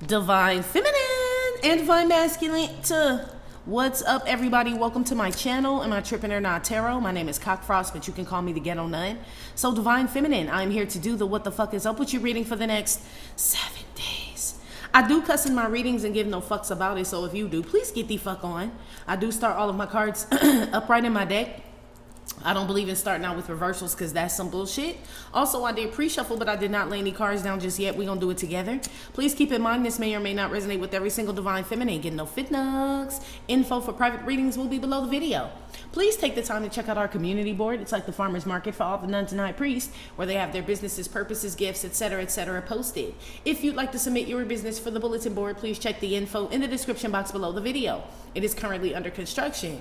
Divine Feminine and Divine Masculine. What's up, everybody? Welcome to my channel, Am I Trippin' or Not Tarot. My name is Cockfrost, but you can call me the Ghetto Nun. So, Divine Feminine, I'm here to do the What the Fuck Is Up with You reading for the next 7 days. I do cuss in my readings and give no fucks about it, so if you do, please get the fuck on. I do start all of my cards upright in my deck. I don't believe in starting out with reversals because that's some bullshit. Also, I did pre-shuffle, but I did not lay any cards down just yet. We're going to do it together. Please keep in mind this may or may not resonate with every single Divine Feminine. Get no fit nugs. Info for private readings will be below the video. Please take the time to check out our community board. It's like the farmer's market for all the nuns and high priests, where they have their businesses, purposes, gifts, etc., posted. If you'd like to submit your business for the bulletin board, please check the info in the description box below the video. It is currently under construction.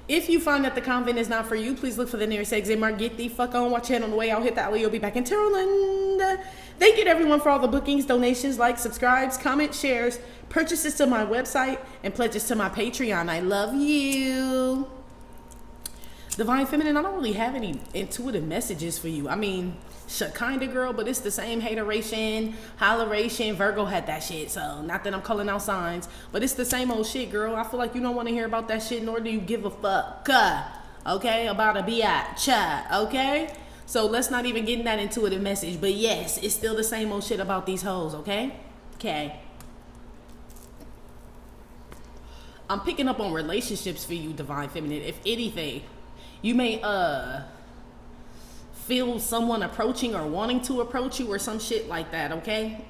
If you find that the convent is not for you, please look for the nearest exit mark. Get the fuck on. Watch it on the way out. Hit the alley. You'll be back in Tarotland. Thank you to everyone for all the bookings, donations, likes, subscribes, comments, shares, purchases to my website, and pledges to my Patreon. I love you. Divine Feminine, I don't really have any intuitive messages for you. I mean, kinda girl, but it's the same hateration, holleration. Virgo had that shit, so not that I'm calling out signs, but it's the same old shit, girl. I feel like you don't want to hear about that shit, nor do you give a fuck, okay, about a biatch, okay? So let's not even get in that intuitive message, but yes, it's still the same old shit about these hoes, okay? Okay. I'm picking up on relationships for you, Divine Feminine. If anything, you may, feel someone approaching or wanting to approach you or some shit like that, okay?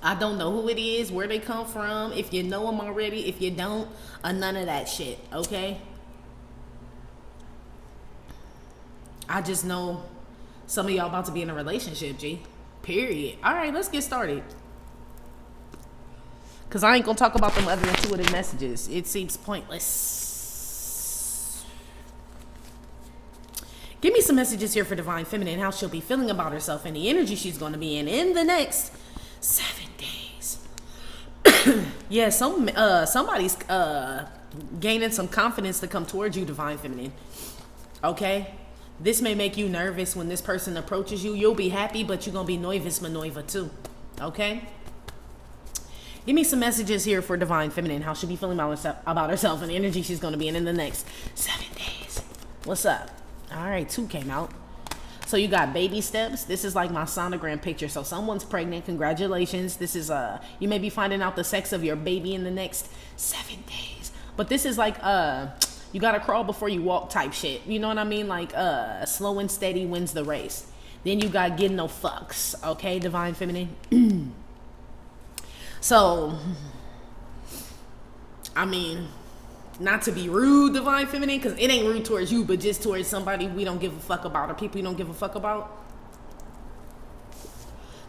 I don't know who it is, where they come from, if you know them already, if you don't, none of that shit, okay? I just know some of y'all about to be in a relationship, G. Period. All right, let's get started. Because I ain't going to talk about them other intuitive messages. It seems pointless. Give me some messages here for Divine Feminine, how she'll be feeling about herself and the energy she's going to be in the next 7 days. Yeah, somebody's gaining some confidence to come towards you, Divine Feminine. Okay? This may make you nervous when this person approaches you. You'll be happy, but you're going to be nervous maneuver too. Okay? Give me some messages here for Divine Feminine, how she'll be feeling about herself and the energy she's going to be in the next 7 days. What's up? All right, 2 came out. So you got baby steps. This is like my sonogram picture. So someone's pregnant. Congratulations. This is you may be finding out the sex of your baby in the next 7 days. But this is like you gotta crawl before you walk type shit. You know what I mean? Like slow and steady wins the race. Then you got getting no fucks. Okay, Divine Feminine. So I mean, not to be rude, Divine Feminine, because it ain't rude towards you, but just towards somebody we don't give a fuck about or people you don't give a fuck about.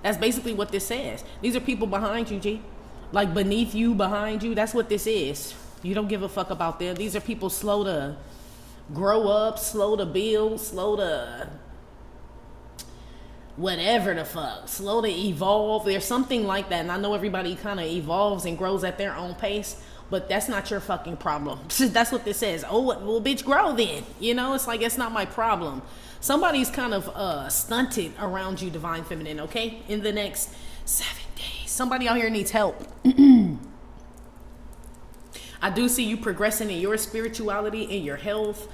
That's basically what this says. These are people behind you, G. Like beneath you, behind you. That's what this is. You don't give a fuck about them. These are people slow to grow up, slow to build, slow to whatever the fuck, slow to evolve. There's something like that. And I know everybody kind of evolves and grows at their own pace, but that's not your fucking problem. That's what this says. Oh, well, bitch, grow then. You know, it's like, it's not my problem. Somebody's kind of stunted around you, Divine Feminine, okay? In the next 7 days. Somebody out here needs help. I do see you progressing in your spirituality, in your health,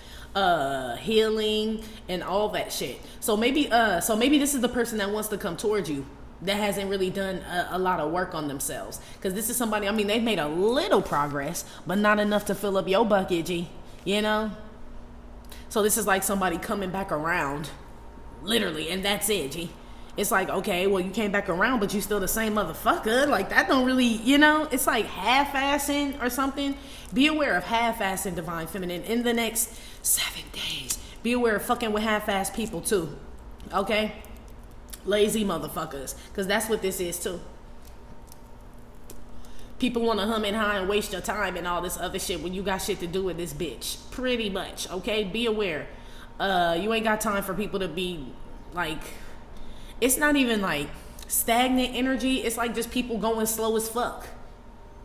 healing, and all that shit. So maybe this is the person that wants to come towards you, that hasn't really done a lot of work on themselves. Because this is somebody, I mean, they've made a little progress, but not enough to fill up your bucket, G. You know? So this is like somebody coming back around, literally, and that's it, G. It's like, okay, well, you came back around, but you still the same motherfucker. Like, that don't really, you know? It's like half-assing or something. Be aware of half-assing, Divine Feminine, in the next 7 days. Be aware of fucking with half-ass people, too. Okay? Lazy motherfuckers, because that's what this is too. People want to hum and high and waste your time and all this other shit when you got shit to do with this bitch, pretty much. Okay, be aware. You ain't got time for people to be like, it's not even like stagnant energy. It's like just people going slow as fuck.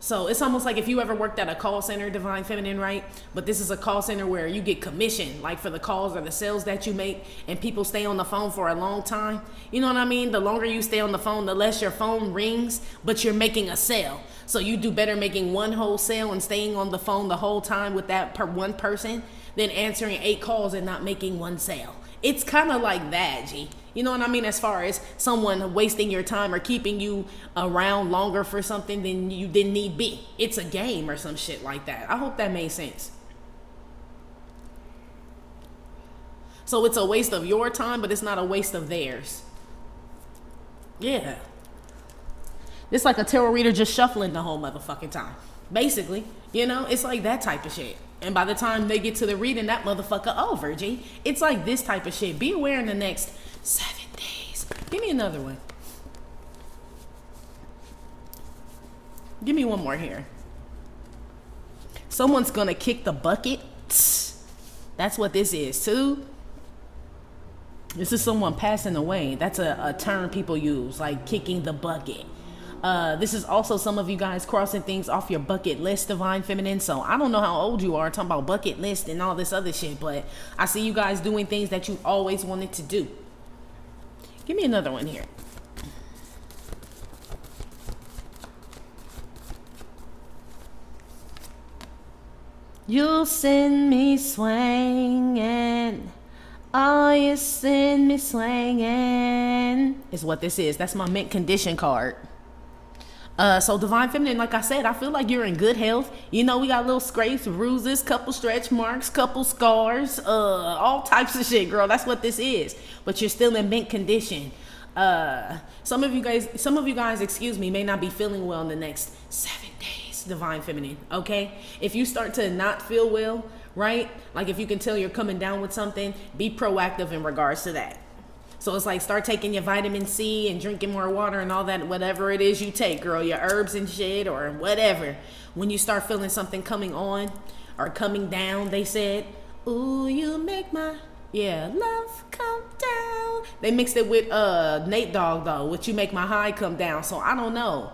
So it's almost like if you ever worked at a call center, Divine Feminine, right? But this is a call center where you get commission, like for the calls or the sales that you make, and people stay on the phone for a long time. You know what I mean? The longer you stay on the phone, the less your phone rings, but you're making a sale. So you do better making one whole sale and staying on the phone the whole time with that one person than answering 8 calls and not making one sale. It's kind of like that, G. You know what I mean? As far as someone wasting your time or keeping you around longer for something than you didn't need be. It's a game or some shit like that. I hope that made sense. So it's a waste of your time, but it's not a waste of theirs. Yeah. It's like a tarot reader just shuffling the whole motherfucking time. Basically, you know, it's like that type of shit. And by the time they get to the reading, that motherfucker over, G. It's like this type of shit. Be aware in the next 7 days. Give me another one. Give me one more here. Someone's gonna kick the bucket. That's what this is too. This is someone passing away. That's a term people use, like kicking the bucket. This is also some of you guys crossing things off your bucket list, Divine Feminine. So I don't know how old you are talking about bucket list and all this other shit, but I see you guys doing things that you always wanted to do. Give me another one here. You send me swinging. Oh, you send me swinging. Is what this is. That's my mint condition card. So Divine Feminine, like I said, I feel like you're in good health. You know, we got little scrapes, bruises, couple stretch marks, couple scars, all types of shit, girl. That's what this is. But you're still in mint condition. Some of you guys, excuse me, may not be feeling well in the next 7 days, Divine Feminine, okay? If you start to not feel well, right? Like if you can tell you're coming down with something, be proactive in regards to that. So it's like start taking your vitamin C and drinking more water and all that, whatever it is you take, girl, your herbs and shit or whatever. When you start feeling something coming on or coming down, they said, ooh, you make my, love come down. They mixed it with Nate Dogg though, which you make my high come down. So I don't know.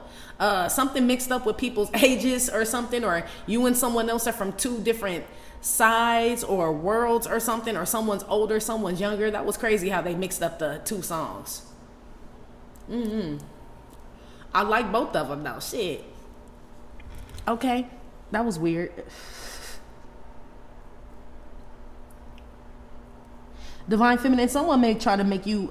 Something mixed up with people's ages or something, or you and someone else are from 2 different sides or worlds or something, or someone's older, someone's younger. That was crazy how they mixed up the 2 songs. I like both of them though. Shit. Okay, that was weird. Divine Feminine, someone may try to make you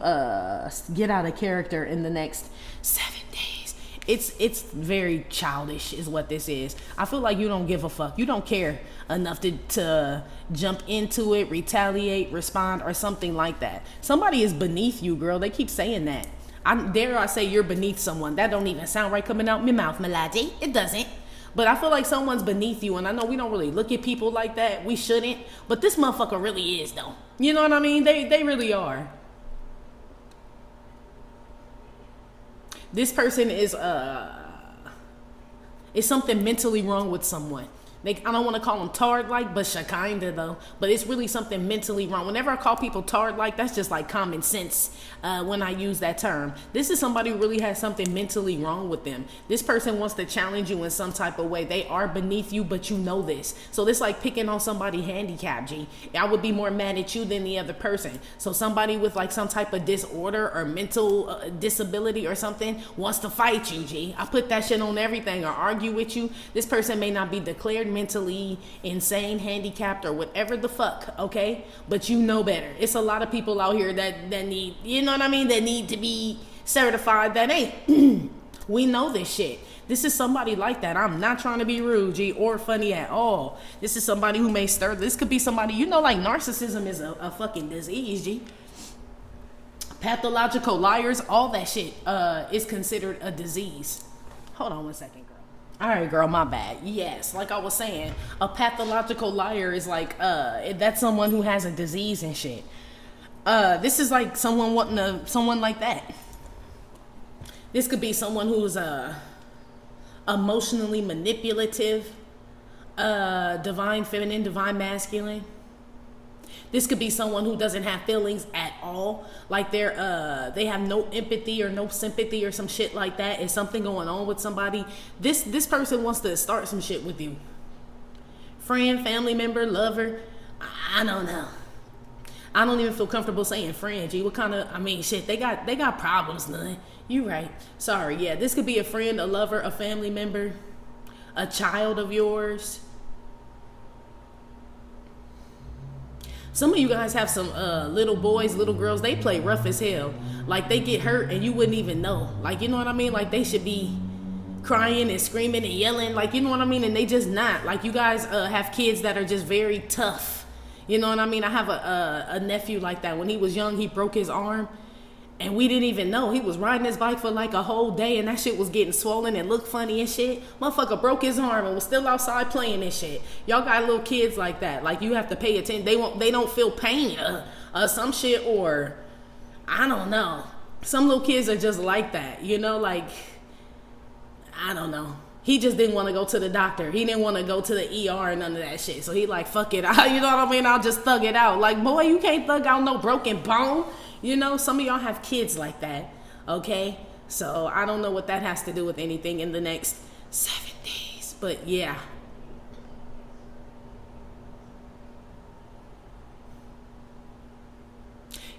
get out of character in the next 7 days. It's very childish is what this is. I feel like you don't give a fuck. You don't care enough to jump into it, retaliate, respond, or something like that. Somebody is beneath you, girl. They keep saying that. I say you're beneath someone. That don't even sound right coming out my mouth, Melody. It doesn't. But I feel like someone's beneath you, and I know we don't really look at people like that. We shouldn't. But this motherfucker really is, though. You know what I mean? They really are. This person is something mentally wrong with someone. I don't want to call them tard-like, but kinda though. But it's really something mentally wrong. Whenever I call people tard-like, that's just like common sense when I use that term. This is somebody who really has something mentally wrong with them. This person wants to challenge you in some type of way. They are beneath you, but you know this. So this like picking on somebody handicapped, G. I would be more mad at you than the other person. So somebody with like some type of disorder or mental disability or something wants to fight you, G. I put that shit on everything or argue with you. This person may not be declared mentally insane, handicapped, or whatever the fuck, okay? But you know better. It's a lot of people out here that need, you know what I mean, that need to be certified that ain't. We know this shit. This is somebody like that. I'm not trying to be rude, G, or funny at all. This is somebody who may stir. This could be somebody, you know, like narcissism is a fucking disease, G. Pathological liars, all that shit is considered a disease. Hold on one second, girl. All right, girl, my bad. Yes, like I was saying, a pathological liar is like, that's someone who has a disease and shit. This is like someone wanting someone like that. This could be someone who's emotionally manipulative, divine feminine, divine masculine. This could be someone who doesn't have feelings at all. Like they have no empathy or no sympathy or some shit like that. Is something going on with somebody? This person wants to start some shit with you. Friend, family member, lover. I don't know. I don't even feel comfortable saying friend, G. What kind of, I mean, shit, they got problems, none. You right. Sorry, yeah. This could be a friend, a lover, a family member, a child of yours. Some of you guys have some little boys, little girls, they play rough as hell. Like they get hurt and you wouldn't even know. Like, you know what I mean? Like they should be crying and screaming and yelling. Like, you know what I mean? And they just not. Like you guys have kids that are just very tough. You know what I mean? I have a nephew like that. When he was young, he broke his arm. And we didn't even know. He was riding his bike for like a whole day and that shit was getting swollen and looked funny and shit. Motherfucker broke his arm and was still outside playing and shit. Y'all got little kids like that. Like you have to pay attention. They don't feel pain some shit, or I don't know. Some little kids are just like that, you know, like I don't know. He just didn't want to go to the doctor. He didn't want to go to the ER and none of that shit. So he like, fuck it. You know what I mean? I'll just thug it out. Like, boy, you can't thug out no broken bone. You know, some of y'all have kids like that, okay? So I don't know what that has to do with anything in the next 7 days, but yeah.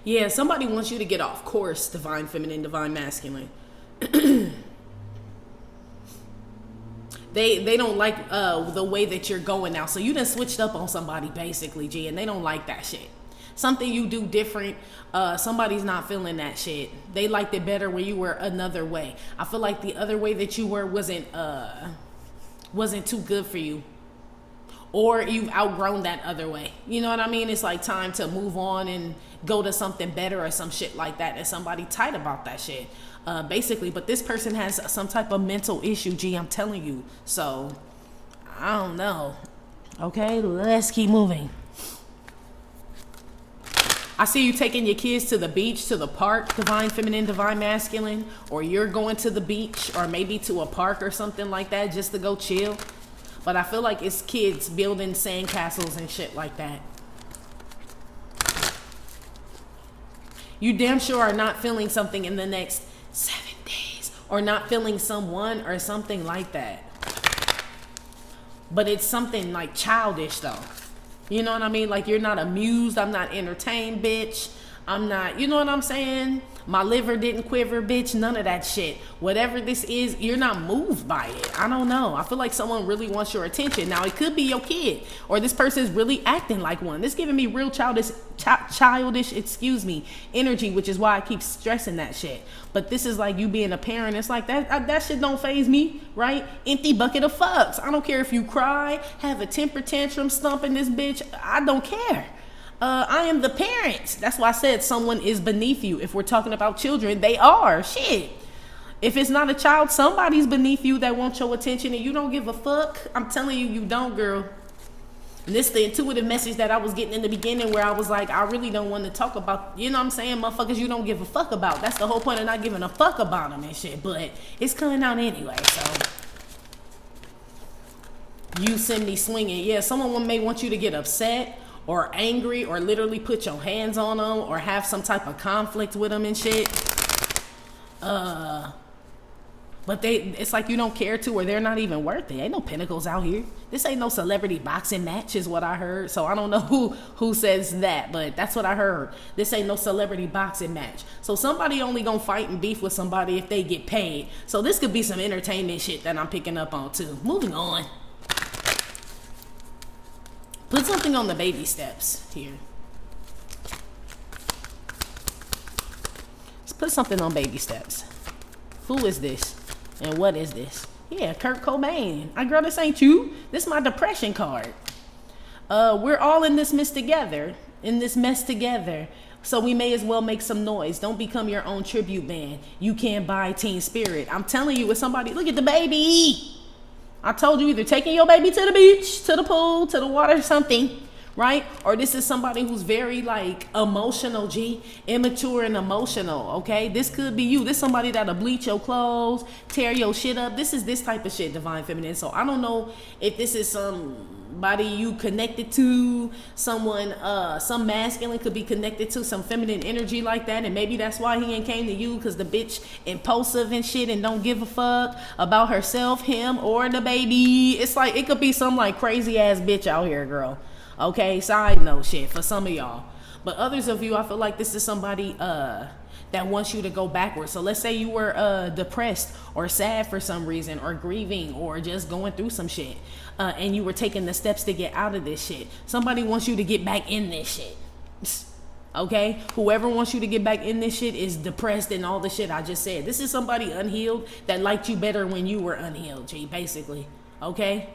Yeah, somebody wants you to get off course, divine feminine, divine masculine. They don't like the way that you're going now. So you done switched up on somebody basically, G, and they don't like that shit. Something you do different, somebody's not feeling that shit. They liked it better when you were another way. I feel like the other way that you were wasn't too good for you. Or you've outgrown that other way. You know what I mean? It's like time to move on and go to something better or some shit like that. And somebody tight about that shit, basically. But this person has some type of mental issue, G, I'm telling you. So, I don't know. Okay, let's keep moving. I see you taking your kids to the beach, to the park, divine feminine, divine masculine, or you're going to the beach or maybe to a park or something like that just to go chill. But I feel like it's kids building sandcastles and shit like that. You damn sure are not feeling something in the next 7 days or not feeling someone or something like that. But it's something like childish though. You know what I mean? Like you're not amused. I'm not entertained, bitch. I'm not, you know what I'm saying? My liver didn't quiver, bitch. None of that shit. Whatever this is, you're not moved by it. I don't know. I feel like someone really wants your attention. Now, it could be your kid or this person's really acting like one. This giving me real childish, energy, which is why I keep stressing that shit. But this is like you being a parent. It's like that shit don't faze me, right? Empty bucket of fucks. I don't care if you cry, have a temper tantrum, stomping this bitch. I don't care. I am the parent. That's why I said someone is beneath you. If we're talking about children, they are. Shit. If it's not a child, somebody's beneath you that wants your attention and you don't give a fuck. I'm telling you, you don't, girl. And this is the intuitive message that I was getting in the beginning where I was like, I really don't want to talk about, you know what I'm saying, motherfuckers you don't give a fuck about. That's the whole point of not giving a fuck about them and shit. But it's coming out anyway, so. You send me swinging. Yeah, someone may want you to get upset or angry or literally put your hands on them or have some type of conflict with them and shit. But it's like you don't care to or they're not even worth it. Ain't no pinnacles out here. This ain't no celebrity boxing match is what I heard. So I don't know who says that, but that's what I heard. This ain't no celebrity boxing match. So somebody only gonna fight and beef with somebody if they get paid. So this could be some entertainment shit that I'm picking up on too. Moving on. Put something on the baby steps here. Let's put something on baby steps. Who is this? And what is this? Yeah, Kurt Cobain. Girl, this ain't you. This is my depression card. We're all in this mess together. So we may as well make some noise. Don't become your own tribute band. You can't buy teen spirit. I'm telling you, with somebody, look at the baby. I told you either taking your baby to the beach, to the pool, to the water, something, right? Or this is somebody who's very like emotional, immature and emotional, okay? This could be you. This is somebody that'll bleach your clothes, tear your shit up. This is this type of shit, Divine Feminine. So I don't know if this is somebody you connected to, someone, some masculine could be connected to some feminine energy like that, and maybe that's why he ain't came to you, because the bitch impulsive and shit and don't give a fuck about herself, him, or the baby. It's like, it could be some like crazy ass bitch out here, girl. Okay, side note shit for some of y'all. But others of you, I feel like this is somebody that wants you to go backwards. So let's say you were depressed or sad for some reason, or grieving, or just going through some shit, and you were taking the steps to get out of this shit. Somebody wants you to get back in this shit. Okay, whoever wants you to get back in this shit is depressed and all the shit I just said. This is somebody unhealed that liked you better when you were unhealed, basically. Okay.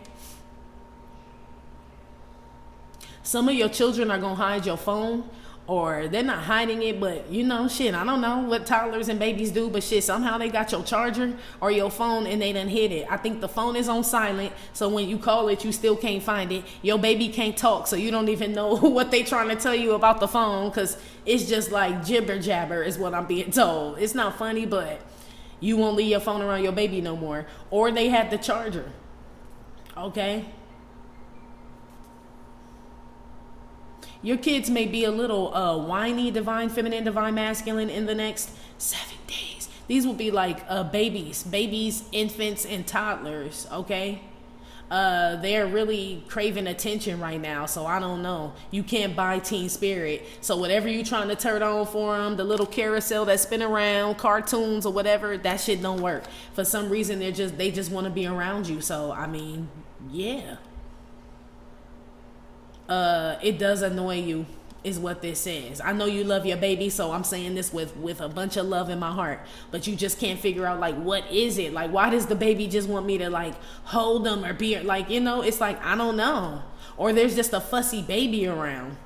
Some of your children are gonna hide your phone, or they're not hiding it, but you know, shit, I don't know what toddlers and babies do, but shit, somehow they got your charger or your phone and they done hid it. I think the phone is on silent, so when you call it, you still can't find it. Your baby can't talk, so you don't even know what they trying to tell you about the phone, because it's just like jibber jabber is what I'm being told. It's not funny, but you won't leave your phone around your baby no more. Or they had the charger. Okay. Your kids may be a little whiny, Divine Feminine, Divine Masculine, in the next 7 days. These will be like babies, infants, and toddlers, okay? They're really craving attention right now, so I don't know. You can't buy teen spirit. So whatever you trying to turn on for them, the little carousel that spin around, cartoons or whatever, that shit don't work. For some reason, they just want to be around you. So, I mean, yeah. It does annoy you, is what this says. I know you love your baby, so I'm saying this with a bunch of love in my heart, but you just can't figure out, like, what is it? Like, why does the baby just want me to, like, hold them or be, like, you know, it's like, I don't know. Or there's just a fussy baby around.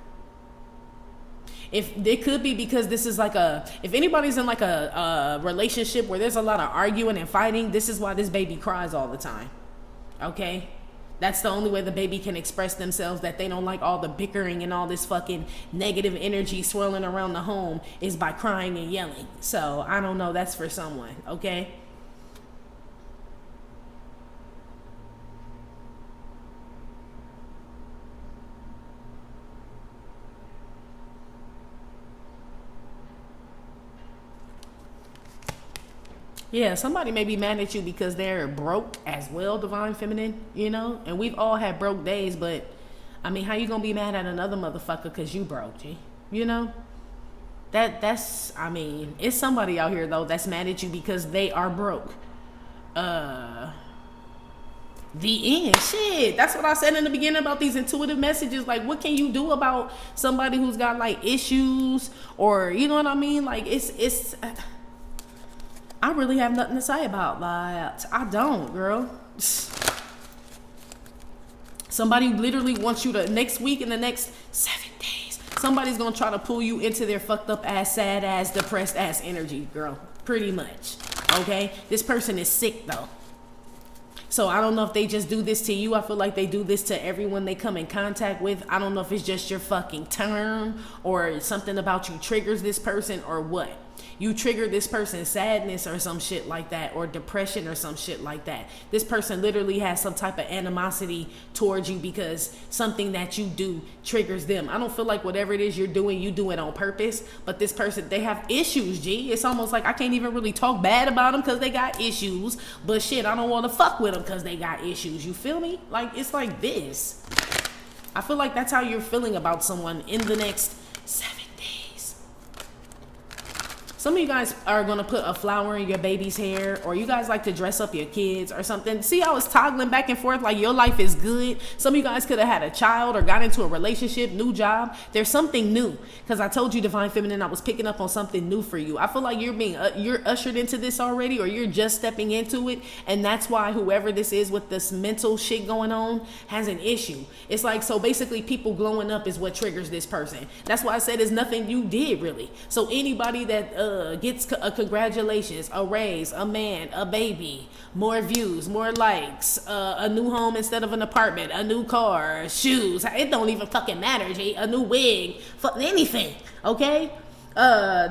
If it could be because this is like if anybody's in like a relationship where there's a lot of arguing and fighting, this is why this baby cries all the time. Okay? That's the only way the baby can express themselves, that they don't like all the bickering and all this fucking negative energy swirling around the home, is by crying and yelling. So, I don't know. That's for someone. Okay? Yeah, somebody may be mad at you because they're broke as well, Divine Feminine, you know? And we've all had broke days, but, I mean, how you gonna be mad at another motherfucker because you broke, G? You know? That's, I mean, it's somebody out here, though, that's mad at you because they are broke. The end. Shit, that's what I said in the beginning about these intuitive messages. Like, what can you do about somebody who's got, like, issues? Or, you know what I mean? Like, it's I really have nothing to say about that. I don't, girl. Somebody literally wants you to, next week, in the next 7 days, somebody's gonna try to pull you into their fucked up ass, sad ass, depressed ass energy, girl. Pretty much. Okay? This person is sick, though. So I don't know if they just do this to you. I feel like they do this to everyone they come in contact with. I don't know if it's just your fucking term, or something about you triggers this person, or what. You trigger this person's sadness or some shit like that, or depression or some shit like that. This person literally has some type of animosity towards you because something that you do triggers them. I don't feel like whatever it is you're doing, you do it on purpose. But this person, they have issues, G. It's almost like I can't even really talk bad about them because they got issues. But shit, I don't want to fuck with them because they got issues. You feel me? Like, it's like this. I feel like that's how you're feeling about someone in the next 7 days. Some of you guys are going to put a flower in your baby's hair, or you guys like to dress up your kids or something. See how it's toggling back and forth like your life is good? Some of you guys could have had a child or got into a relationship, new job. There's something new, because I told you, Divine Feminine, I was picking up on something new for you. I feel like you're ushered into this already, or you're just stepping into it, and that's why whoever this is with this mental shit going on has an issue. It's like, so basically people glowing up is what triggers this person. That's why I said it's nothing you did really. So anybody that gets a congratulations, a raise, a man, a baby, more views, more likes, a new home instead of an apartment, a new car, shoes. It don't even fucking matter, G. A new wig, fuck anything, okay?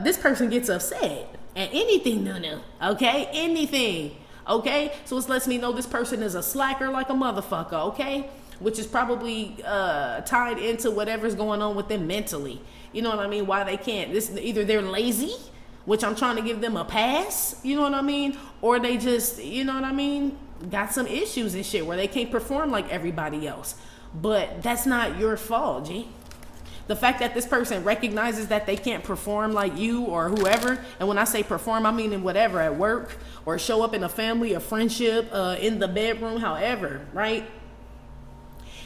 This person gets upset at anything new, okay? Anything, okay? So it lets me know this person is a slacker like a motherfucker, okay? Which is probably tied into whatever's going on with them mentally. You know what I mean? Why they can't. Either they're lazy, which I'm trying to give them a pass, you know what I mean? Or they just, you know what I mean, got some issues and shit where they can't perform like everybody else. But that's not your fault, G. The fact that this person recognizes that they can't perform like you or whoever, and when I say perform, I mean in whatever, at work, or show up in a family, a friendship, in the bedroom, however, right?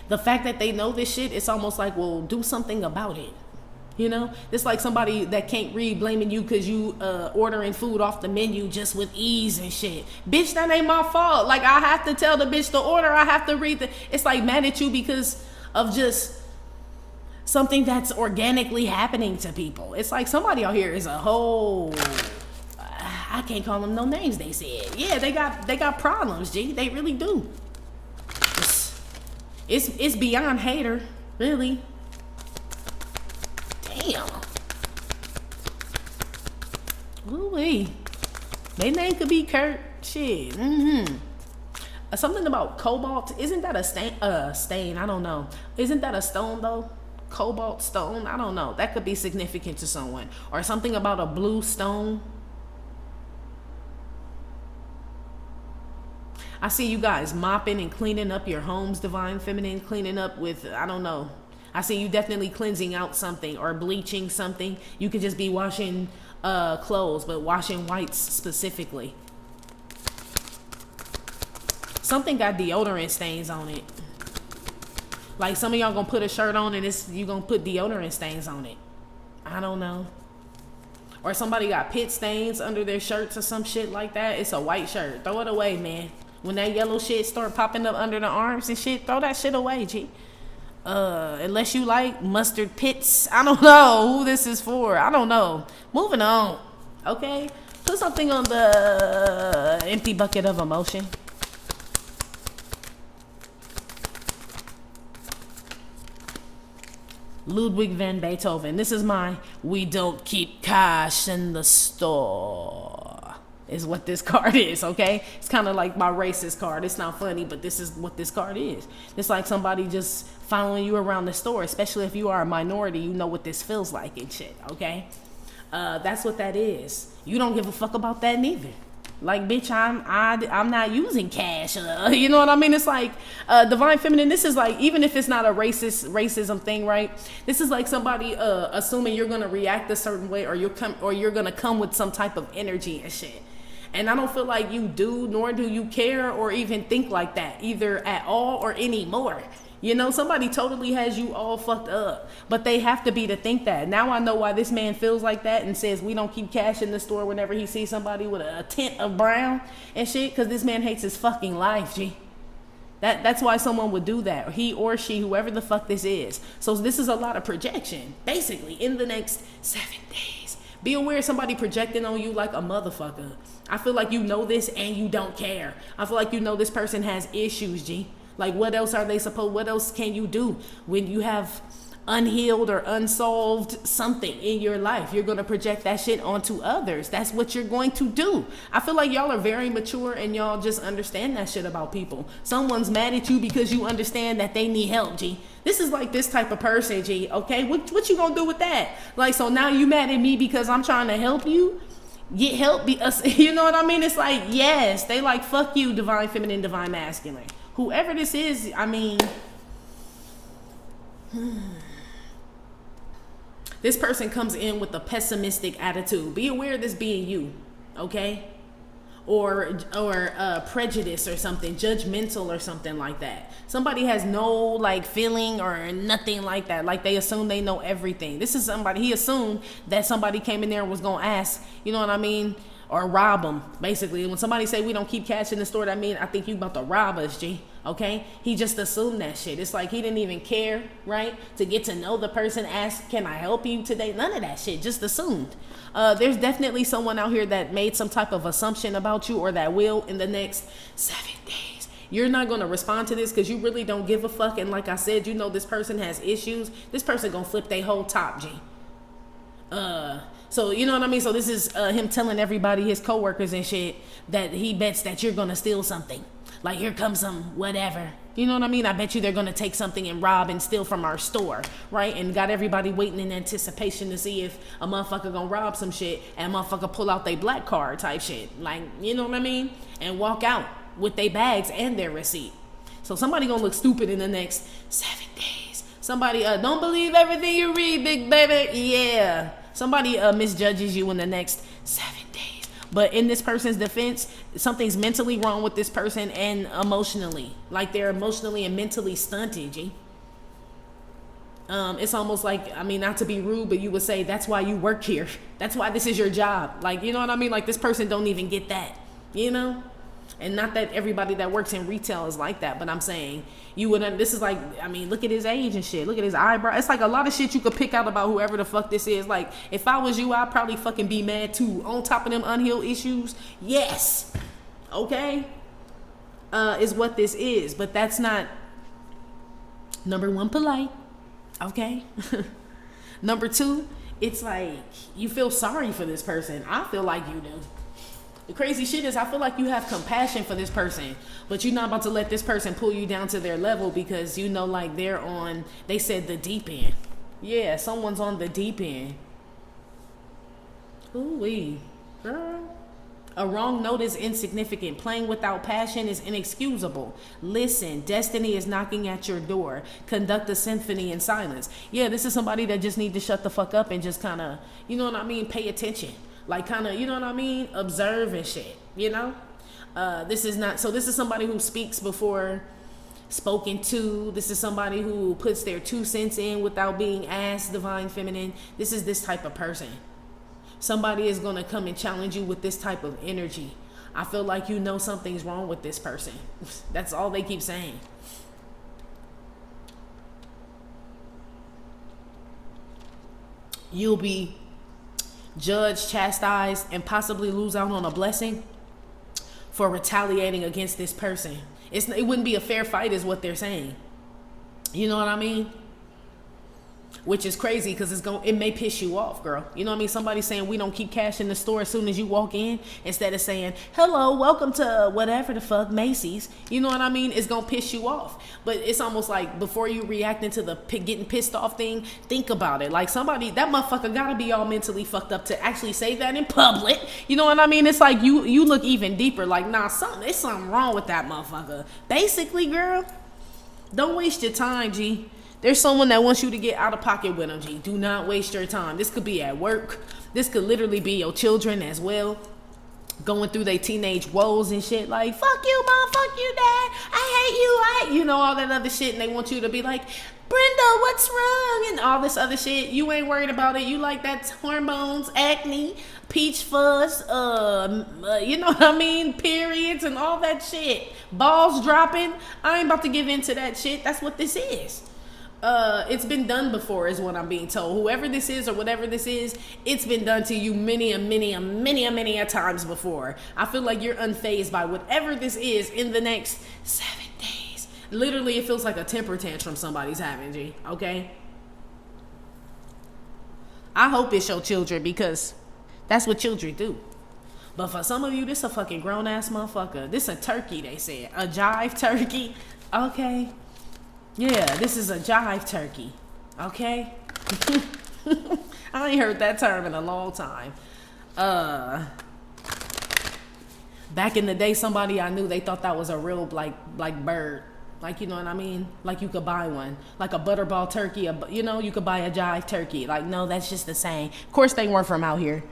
The fact that they know this shit, it's almost like, well, do something about it. You know, it's like somebody that can't read blaming you because you ordering food off the menu just with ease and shit. Bitch, that ain't my fault. Like, I have to tell the bitch to order. I have to read it's like mad at you because of just something that's organically happening to people. It's like somebody out here is a whole, I can't call them no names, they said. Yeah, they got problems, G. They really do. It's beyond hater, really. Damn. Ooh-wee. Their name could be Kurt. Shit. Something about cobalt. Isn't that a stain? I don't know. Isn't that a stone though? Cobalt stone? I don't know. That could be significant to someone. Or something about a blue stone. I see you guys mopping and cleaning up your homes, Divine Feminine, cleaning up with, I don't know. I see you definitely cleansing out something or bleaching something. You could just be washing clothes, but washing whites specifically. Something got deodorant stains on it. Like some of y'all gonna put a shirt on and you gonna put deodorant stains on it. I don't know. Or somebody got pit stains under their shirts or some shit like that. It's a white shirt. Throw it away, man. When that yellow shit start popping up under the arms and shit, throw that shit away, G. Unless you like mustard pits. I don't know who this is for. I don't know. Moving on. Okay? Put something on the empty bucket of emotion. Ludwig van Beethoven. This is my "we don't keep cash in the store" is what this card is, okay? It's kind of like my racist card. It's not funny, but this is what this card is. It's like somebody just following you around the store, especially if you are a minority. You know what this feels like and shit, okay? That's what that is. You don't give a fuck about that neither. Like, bitch, I'm not using cash. You know what I mean? It's like Divine Feminine. This is like, even if it's not a racism thing, right? This is like somebody assuming you're gonna react a certain way, or you're gonna come with some type of energy and shit. And I don't feel like you do, nor do you care or even think like that, either at all or anymore. You know, somebody totally has you all fucked up, but they have to be to think that. Now I know why this man feels like that and says we don't keep cash in the store whenever he sees somebody with a tint of brown and shit, because this man hates his fucking life, G. That's why someone would do that, he or she, whoever the fuck this is. So this is a lot of projection, basically, in the next 7 days. Be aware of somebody projecting on you like a motherfucker. I feel like you know this and you don't care. I feel like you know this person has issues, G. Like, what else can you do when you have unhealed or unsolved something in your life? You're going to project that shit onto others. That's what you're going to do. I feel like y'all are very mature and y'all just understand that shit about people. Someone's mad at you because you understand that they need help, G. This is like this type of person, G, okay? What you going to do with that? Like, so now you mad at me because I'm trying to help you? Get help, you know what I mean? It's like, yes, they like, fuck you, Divine Feminine, Divine Masculine. Whoever this is, I mean, this person comes in with a pessimistic attitude. Be aware of this being you, okay? Or prejudice or something, judgmental or something like that. Somebody has no like feeling or nothing like that. Like they assume they know everything. This is somebody, he assumed that somebody came in there and was gonna ask, you know what I mean? or rob them. Basically, when somebody say we don't keep cash in the store, that mean I think you about to rob us, G. Okay, he just assumed that shit. It's like he didn't even care, right, to get to know the person, ask, can I help you today? None of that shit, just assumed. There's definitely someone out here that made some type of assumption about you, or that will in the next 7 days. You're not going to respond to this because you really don't give a fuck. And like I said, you know this person has issues. This person going to flip their whole top, G. So, you know what I mean? So this is him telling everybody, his coworkers and shit, that he bets that you're going to steal something. Like, here comes some whatever. You know what I mean? I bet you they're going to take something and rob and steal from our store, right? And got everybody waiting in anticipation to see if a motherfucker going to rob some shit and a motherfucker pull out their black card type shit. Like, you know what I mean? And walk out with their bags and their receipt. So somebody going to look stupid in the next 7 days. Somebody, don't believe everything you read, big baby. Yeah. Somebody misjudges you in the next 7 days. But in this person's defense, something's mentally wrong with this person and emotionally. Like they're emotionally and mentally stunted, G. It's almost like, I mean, not to be rude, but you would say that's why you work here. That's why this is your job. Like, you know what I mean? Like this person don't even get that, you know? And not that everybody that works in retail is like that, but I'm saying you would, this is like, I mean, look at his age and shit. Look at his eyebrow. It's like a lot of shit you could pick out about whoever the fuck this is. Like, if I was you, I'd probably fucking be mad too. On top of them unhealed issues. Yes. Okay. Is what this is. But that's not, number one, polite. Okay. Number two, it's like, you feel sorry for this person. I feel like you do. The crazy shit is I feel like you have compassion for this person, but you're not about to let this person pull you down to their level because you know, like they're on, they said the deep end. Yeah, someone's on the deep end. Ooh-wee, girl. A wrong note is insignificant. Playing without passion is inexcusable. Listen, destiny is knocking at your door. Conduct a symphony in silence. Yeah, this is somebody that just need to shut the fuck up and just kind of, you know what I mean, pay attention. Like kind of, you know what I mean? Observe and shit, you know? This is not, so this is somebody who speaks before spoken to. This is somebody who puts their 2 cents in without being asked, divine feminine. This is this type of person. Somebody is going to come and challenge you with this type of energy. I feel like you know something's wrong with this person. That's all they keep saying. You'll be judged, chastised, and possibly lose out on a blessing for retaliating against this person. It wouldn't be a fair fight is what they're saying. You know what I mean? Which is crazy because it may piss you off, girl. You know what I mean? Somebody saying we don't keep cash in the store as soon as you walk in, instead of saying, hello, welcome to whatever the fuck, Macy's. You know what I mean? It's going to piss you off. But it's almost like before you react into the getting pissed off thing, think about it. Like somebody, that motherfucker got to be all mentally fucked up to actually say that in public. You know what I mean? It's like you look even deeper. Like, nah, there's something wrong with that motherfucker. Basically, girl, don't waste your time, G. There's someone that wants you to get out of pocket with them, G. Do not waste your time. This could be at work. This could literally be your children as well. Going through their teenage woes and shit like, fuck you, mom, fuck you, dad. I hate you. You know, all that other shit. And they want you to be like, Brenda, what's wrong? And all this other shit. You ain't worried about it. You like that hormones, acne, peach fuzz, you know what I mean? Periods and all that shit. Balls dropping. I ain't about to give in to that shit. That's what this is. It's been done before is what I'm being told. Whoever this is or whatever this is, it's been done to you many a times before. I feel like you're unfazed by whatever this is in the next 7 days. Literally, it feels like a temper tantrum somebody's having, G. Okay? I hope it's your children because that's what children do. But for some of you, this a fucking grown-ass motherfucker. This a turkey, they said. A jive turkey. Okay. Yeah, this is a jive turkey, okay? I ain't heard that term in a long time. Back in the day, somebody I knew, they thought that was a real, like bird. Like, you know what I mean? Like you could buy one. Like a butterball turkey, you know, you could buy a jive turkey. Like, no, that's just the same. Of course, they weren't from out here.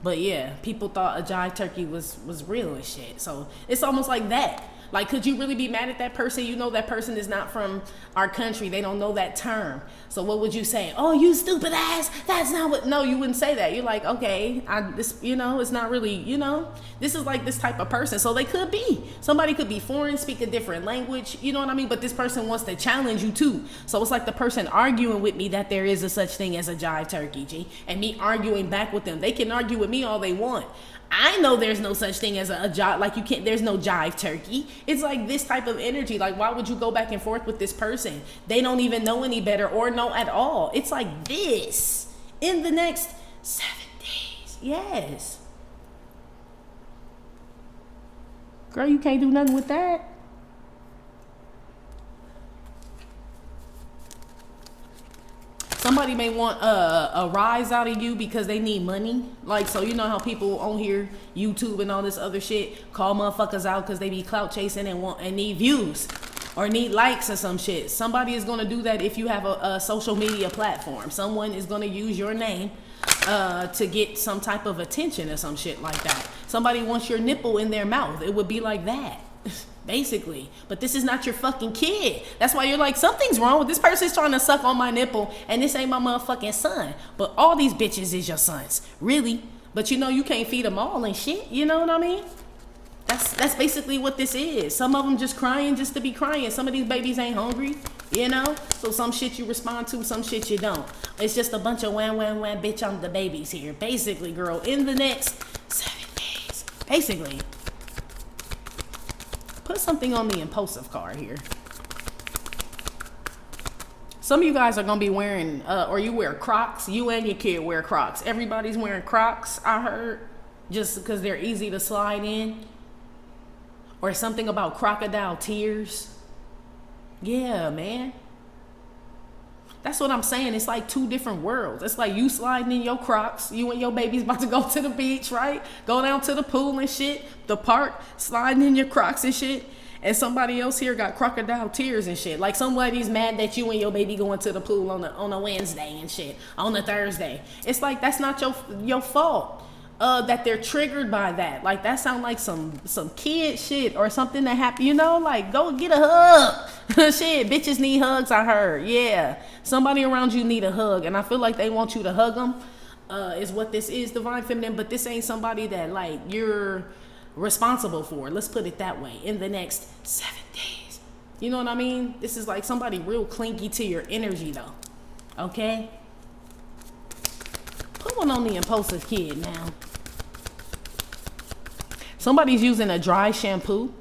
But yeah, people thought a jive turkey was real as shit. So it's almost like that. Like, could you really be mad at that person? You know that person is not from our country. They don't know that term. So what would you say? Oh, you stupid ass. That's not what. No, you wouldn't say that. You're like, okay, this, you know, it's not really, you know, this is like this type of person. So they could be. Somebody could be foreign, speak a different language. You know what I mean? But this person wants to challenge you too. So it's like the person arguing with me that there is a such thing as a jive turkey, G. And me arguing back with them. They can argue with me all they want. I know there's no such thing as a jive, like you can't, there's no jive turkey. It's like this type of energy. Like, why would you go back and forth with this person? They don't even know any better or know at all. It's like this in the next 7 days. Yes. Girl, you can't do nothing with that. Somebody may want a rise out of you because they need money. Like, so you know how people on here, YouTube and all this other shit, call motherfuckers out because they be clout chasing and need views or need likes or some shit. Somebody is going to do that if you have a social media platform. Someone is going to use your name to get some type of attention or some shit like that. Somebody wants your nipple in their mouth. It would be like that. Basically. But this is not your fucking kid. That's why you're like, something's wrong with this person's trying to suck on my nipple and this ain't my motherfucking son. But all these bitches is your sons. Really? But you know you can't feed them all and shit. You know what I mean? That's basically what this is. Some of them just crying just to be crying. Some of these babies ain't hungry. You know? So some shit you respond to, some shit you don't. It's just a bunch of wham wham wham bitch on the babies here. Basically, girl, in the next 7 days. Basically. Put something on the impulsive card here. Some of you guys are going to be wearing, or you wear Crocs. You and your kid wear Crocs. Everybody's wearing Crocs, I heard, just because they're easy to slide in. Or something about crocodile tears. Yeah, man. That's what I'm saying. It's like two different worlds. It's like you sliding in your Crocs. You and your baby's about to go to the beach, right? Go down to the pool and shit. The park, sliding in your Crocs and shit. And somebody else here got crocodile tears and shit. Like somebody's mad that you and your baby going to the pool on a Wednesday and shit. On a Thursday. It's like that's not your fault. That they're triggered by that. Like that sound like some kid shit or something that happened, you know, like go get a hug. Shit, bitches need hugs, I heard. Yeah, somebody around you need a hug, and I feel like they want you to hug them, is what this is, Divine Feminine. But this ain't somebody that like you're responsible for, let's put it that way, in the next 7 days. You know what I mean? This is like somebody real clinky to your energy though. Okay, put one on the impulsive kid now. Somebody's using a dry shampoo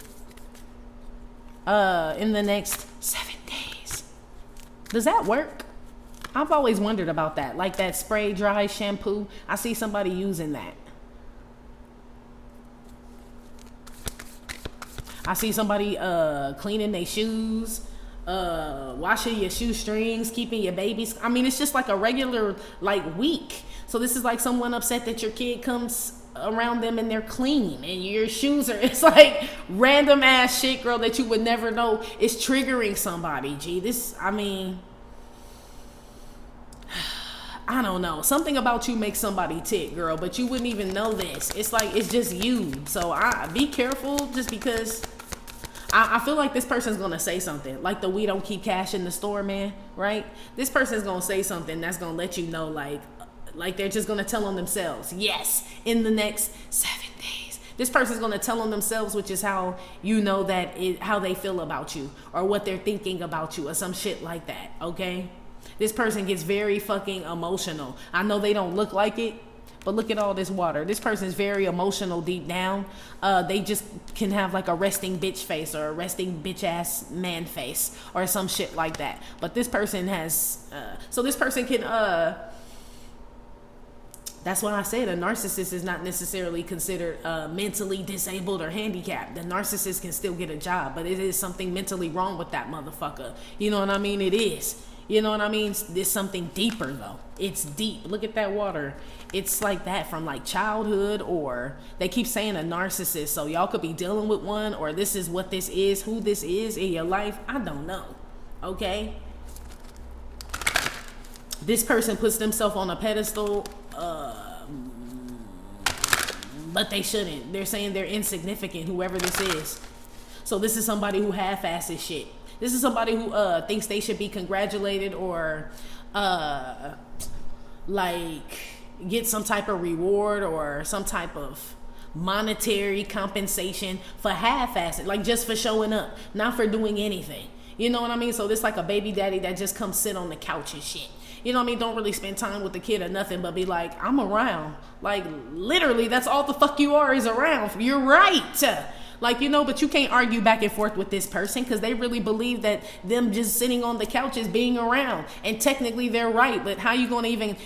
in the next 7 days. Does that work? I've always wondered about that. Like that spray dry shampoo. I see somebody using that. I see somebody cleaning their shoes, washing your shoestrings, keeping your babies. I mean, it's just like a regular like week. So this is like someone upset that your kid comes around them and they're clean and your shoes are, it's like random ass shit, girl, that you would never know is triggering somebody. Gee, this, I mean, I don't know, something about you makes somebody tick, girl, but you wouldn't even know this. It's like it's just you. So be careful, just because I feel like this person's gonna say something like the "we don't keep cash in the store" man, right? This person's gonna say something that's gonna let you know, like they're just gonna tell on themselves. Yes, in the next 7 days, this person's gonna tell on themselves, which is how you know that how they feel about you or what they're thinking about you or some shit like that. Okay, this person gets very fucking emotional. I know they don't look like it, but look at all this water. This person's very emotional deep down. They just can have like a resting bitch face or a resting bitch ass man face or some shit like that. But this person has, so this person can, that's why I said a narcissist is not necessarily considered mentally disabled or handicapped. The narcissist can still get a job, but it is something mentally wrong with that motherfucker. You know what I mean? It is. You know what I mean? There's something deeper though. It's deep. Look at that water. It's like that from like childhood, or they keep saying a narcissist. So y'all could be dealing with one, or this is what this is, who this is in your life. I don't know. Okay? This person puts themselves on a pedestal, but they shouldn't. They're saying they're insignificant, whoever this is. So this is somebody who half-asses shit. This is somebody who thinks they should be congratulated or like get some type of reward or some type of monetary compensation for half-assing, like just for showing up, not for doing anything. You know what I mean? So this like a baby daddy that just comes sit on the couch and shit. You know what I mean? Don't really spend time with the kid or nothing, but be like, I'm around. Like literally, that's all the fuck you are, is around. You're right. Like, you know, but you can't argue back and forth with this person because they really believe that them just sitting on the couch is being around. And technically they're right. But how you going to even,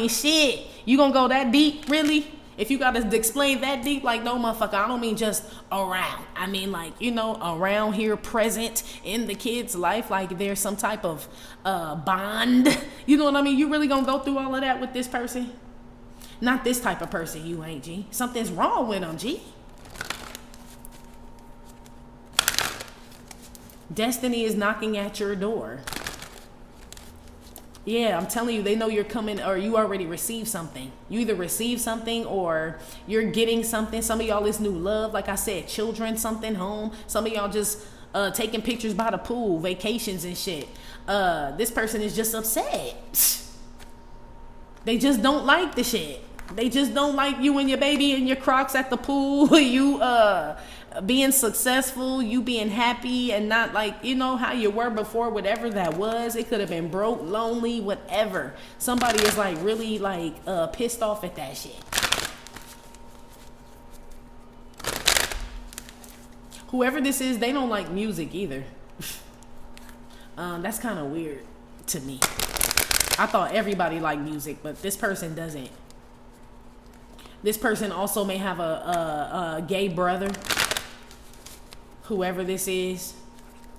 shit, you going to go that deep, really? If you got to explain that deep, like, no, motherfucker, I don't mean just around. I mean, like, you know, around here, present in the kid's life, like there's some type of bond. You know what I mean? You really going to go through all of that with this person? Not this type of person, you ain't, G. Something's wrong with them, G. Destiny is knocking at your door. Yeah, I'm telling you, they know you're coming, or you already received something. You either received something or you're getting something. Some of y'all is new love. Like I said, children, something, home. Some of y'all just taking pictures by the pool, vacations and shit. This person is just upset. They just don't like the shit. They just don't like you and your baby and your Crocs at the pool. You being successful, you being happy, and not like, you know, how you were before, whatever that was. It could have been broke, lonely, whatever. Somebody is like really like pissed off at that shit. Whoever this is, they don't like music either. That's kind of weird to me. I thought everybody liked music, but this person doesn't. This person also may have a gay brother. Whoever this is,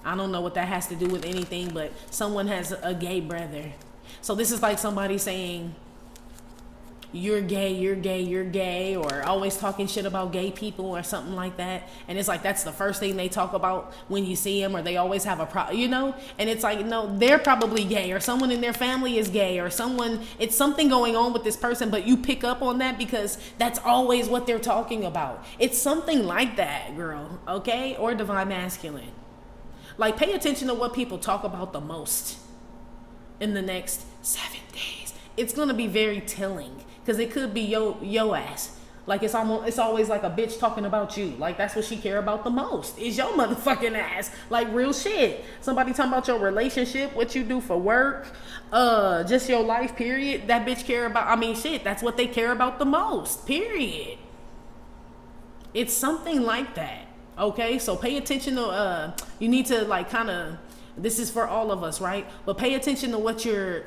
I don't know what that has to do with anything, but someone has a gay brother. So this is like somebody saying, you're gay, you're gay, you're gay, or always talking shit about gay people or something like that. And it's like, that's the first thing they talk about when you see them, or they always have a problem, you know? And it's like, no, they're probably gay, or someone in their family is gay, or someone, it's something going on with this person, but you pick up on that because that's always what they're talking about. It's something like that, girl, okay? Or divine masculine. Like, pay attention to what people talk about the most in the next 7 days. It's gonna be very telling. Because it could be yo ass. Like it's always like a bitch talking about you. Like that's what she care about the most. Is your motherfucking ass. Like real shit. Somebody talking about your relationship, what you do for work, just your life, period. That bitch care about, shit, that's what they care about the most, period. It's something like that. Okay, so pay attention to, you need to like kind of, this is for all of us, right? But pay attention to what your,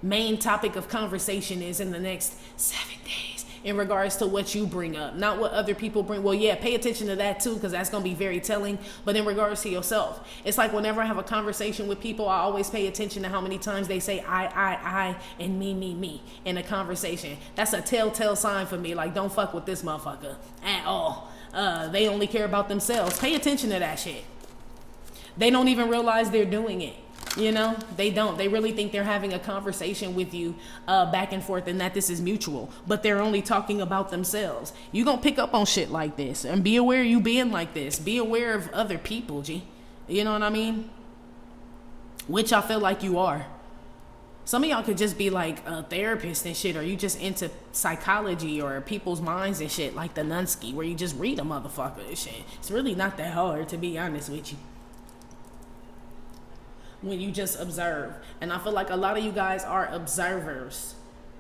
main topic of conversation is in the next 7 days in regards to what you bring up, not what other people bring. Well, yeah, pay attention to that too, because that's going to be very telling. But in regards to yourself, it's like whenever I have a conversation with people, I always pay attention to how many times they say I, and me in a conversation. That's a telltale sign for me. Like, don't fuck with this motherfucker at all. They only care about themselves. Pay attention to that shit. They don't even realize they're doing it. You know, they don't. They really think they're having a conversation with you back and forth and that this is mutual. But they're only talking about themselves. You're going to pick up on shit like this. And be aware you being like this. Be aware of other people, G. You know what I mean? Which I feel like you are. Some of y'all could just be like a therapist and shit. Or you just into psychology or people's minds and shit. Like the Nunsky, where you just read a motherfucker and shit. It's really not that hard, to be honest with you. When you just observe. And I feel like a lot of you guys are observers.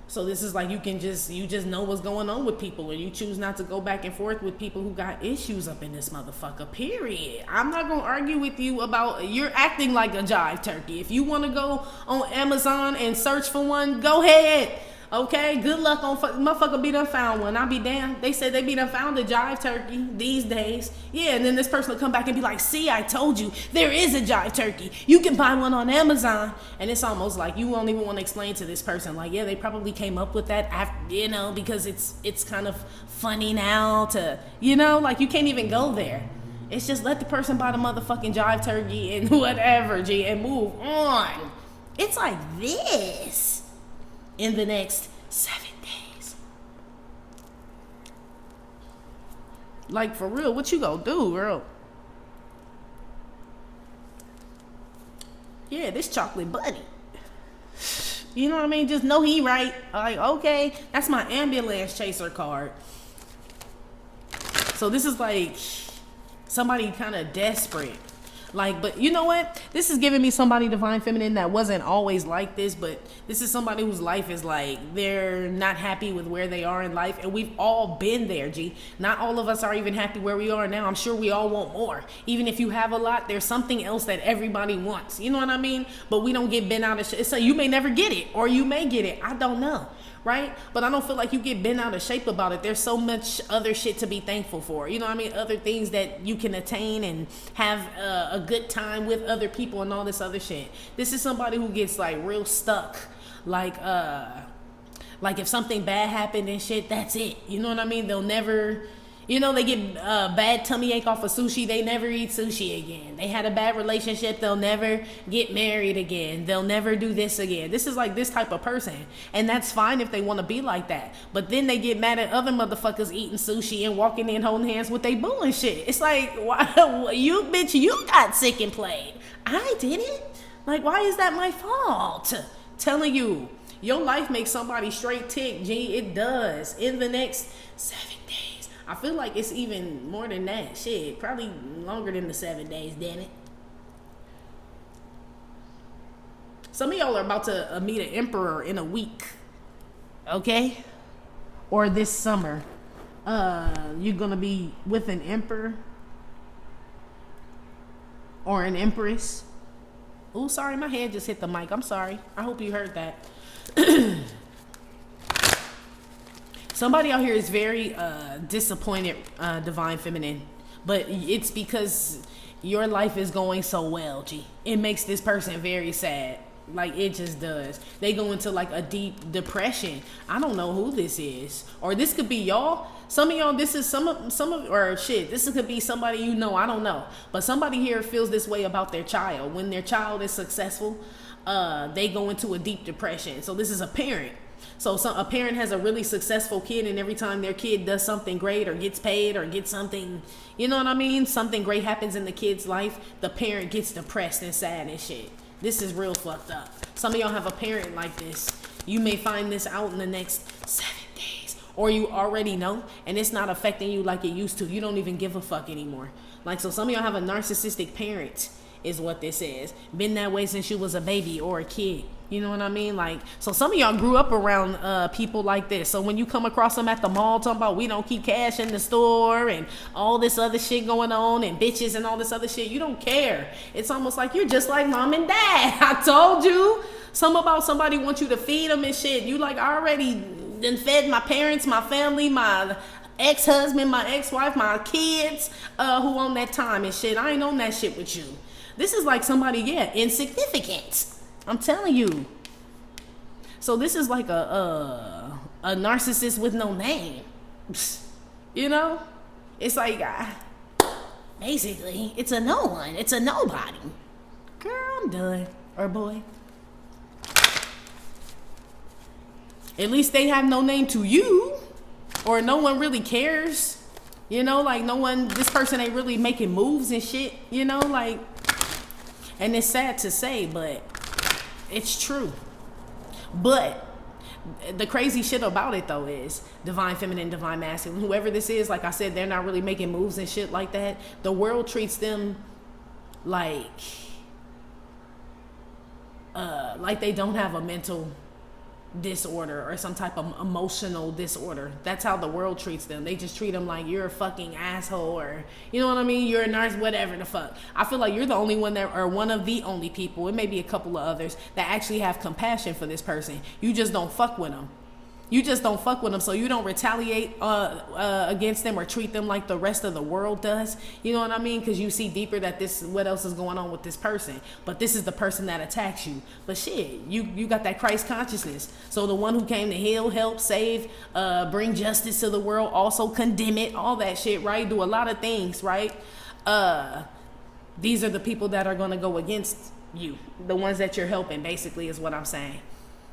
So this is like you just know what's going on with people, and you choose not to go back and forth with people who got issues up in this motherfucker, period. I'm not gonna argue with you about, you're acting like a jive turkey. If you want to go on Amazon and search for one, go ahead. Okay, good luck on motherfucker be done found one. I'll be damned. They said they be done found a jive turkey these days. Yeah, and then this person will come back and be like, see, I told you, there is a jive turkey. You can buy one on Amazon. And it's almost like you won't even want to explain to this person, like, yeah, they probably came up with that after, you know, because it's kind of funny now to, you know, like you can't even go there. It's just let the person buy the motherfucking jive turkey and whatever, G, and move on. It's like this. In the next 7 days. Like, for real, what you gonna do, girl? yeah, this chocolate bunny. You know what I mean? Just know he right. Like, okay, that's my ambulance chaser card. So this is like somebody kind of desperate. Like, but you know what? This is giving me somebody divine feminine that wasn't always like this, but this is somebody whose life is like, they're not happy with where they are in life. And we've all been there, G. Not all of us are even happy where we are now. I'm sure we all want more. Even if you have a lot, there's something else that everybody wants. You know what I mean? But we don't get bent out of shit. So you may never get it, or you may get it. I don't know. Right? But I don't feel like you get bent out of shape about it. There's so much other shit to be thankful for. You know what I mean? Other things that you can attain and have a good time with other people and all this other shit. This is somebody who gets like real stuck. Like if something bad happened and shit, that's it. You know what I mean? They'll never, you know, they get bad tummy ache off of sushi. They never eat sushi again. They had a bad relationship. They'll never get married again. They'll never do this again. This is like this type of person. And that's fine if they want to be like that. But then they get mad at other motherfuckers eating sushi and walking in holding hands with they boo and shit. It's like, why, you got sick and played. I didn't. Like, why is that my fault? Telling you, your life makes somebody straight tick, G. It does. In the next 7 days. I feel like it's even more than that. Shit, probably longer than the 7 days, damn it. Some of y'all are about to meet an emperor in a week. Okay? Or this summer. You're gonna be with an emperor. Or an empress. Oh, sorry, my head just hit the mic. I'm sorry. I hope you heard that. Somebody out here is very disappointed, divine feminine, but it's because your life is going so well, G. It makes this person very sad. Like, it just does. They go into like a deep depression. I don't know who this is, or this could be y'all. Some of y'all, this is some of, or shit, this could be somebody you know. I don't know, but somebody here feels this way about their child. When their child is successful, they go into a deep depression. So this is a parent. So a parent has a really successful kid, and every time their kid does something great or gets paid or gets something, you know what I mean? Something great happens in the kid's life, the parent gets depressed and sad and shit. This is real fucked up. Some of y'all have a parent like this. You may find this out in the next 7 days, or you already know, and it's not affecting you like it used to. You don't even give a fuck anymore. Like, so some of y'all have a narcissistic parent is what this is. Been that way since you was a baby or a kid. You know what I mean? Like, so some of y'all grew up around people like this. So when you come across them at the mall talking about we don't keep cash in the store and all this other shit going on and bitches and all this other shit, you don't care. It's almost like you're just like mom and dad. I told you. Something about somebody wants you to feed them and shit. You like, I already done fed my parents, my family, my ex-husband, my ex-wife, my kids who on that time and shit. I ain't on that shit with you. This is like somebody, yeah, insignificant. I'm telling you. So this is like a narcissist with no name. You know? It's like, basically, it's a no one. It's a nobody. Girl, I'm done. Or boy. At least they have no name to you. Or no one really cares. You know, like no one, this person ain't really making moves and shit. You know, like, and it's sad to say, but it's true. But the crazy shit about it though is divine feminine, divine masculine, whoever this is, like I said, they're not really making moves and shit like that. The world treats them like they don't have a mental disorder or some type of emotional disorder. That's how the world treats them. They just treat them like you're a fucking asshole, or you know what I mean, you're a nurse, whatever the fuck. I feel like you're the only one that, or one of the only people, it may be a couple of others, that actually have compassion for this person. You just don't fuck with them. You just don't fuck with them, so you don't retaliate against them or treat them like the rest of the world does. You know what I mean? Because you see deeper that this, what else is going on with this person. But this is the person that attacks you. But shit, you got that Christ consciousness. So the one who came to heal, help, save, bring justice to the world, also condemn it, all that shit, right? Do a lot of things, right? These are the people that are going to go against you. The ones that you're helping, basically, is what I'm saying.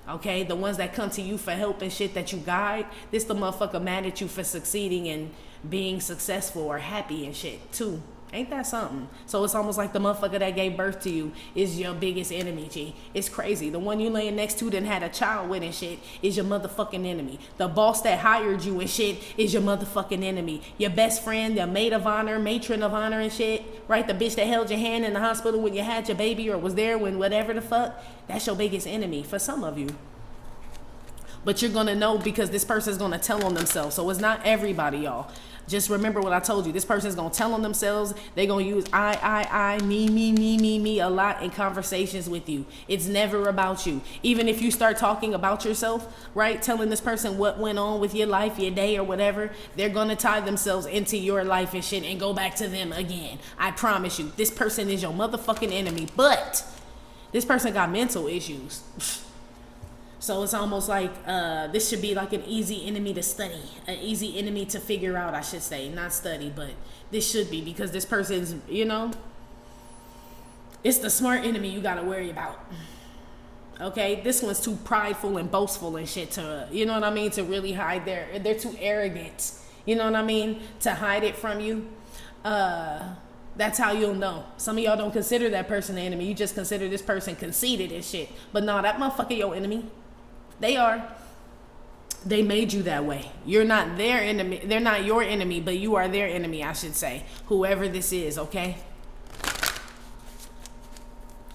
Okay, the ones that come to you for help and shit that you guide, this the motherfucker mad at you for succeeding and being successful or happy and shit too. Ain't that something? So it's almost like the motherfucker that gave birth to you is your biggest enemy, G. It's crazy. The one you laying next to that had a child with and shit is your motherfucking enemy. The boss that hired you and shit is your motherfucking enemy. Your best friend, your maid of honor, matron of honor and shit, right? The bitch that held your hand in the hospital when you had your baby or was there when whatever the fuck, that's your biggest enemy for some of you. But you're gonna know because this person's gonna tell on themselves. So it's not everybody, y'all. Just remember what I told you. This person's gonna tell on themselves. They're gonna use I, me a lot in conversations with you. It's never about you. Even if you start talking about yourself, right? Telling this person what went on with your life, your day or whatever, they're gonna tie themselves into your life and shit and go back to them again. I promise you, this person is your motherfucking enemy. But this person got mental issues. So it's almost like this should be like an easy enemy to study, an easy enemy to figure out, I should say. Not study, but this should be because this person's, you know, it's the smart enemy you got to worry about. Okay, this one's too prideful and boastful and shit to, you know what I mean, to really hide they're too arrogant, you know what I mean, to hide it from you. That's how you'll know. Some of y'all don't consider that person an enemy. You just consider this person conceited and shit. But no, that motherfucker your enemy. They are. They made you that way. You're not their enemy. They're not your enemy, but you are their enemy, I should say. Whoever this is, okay?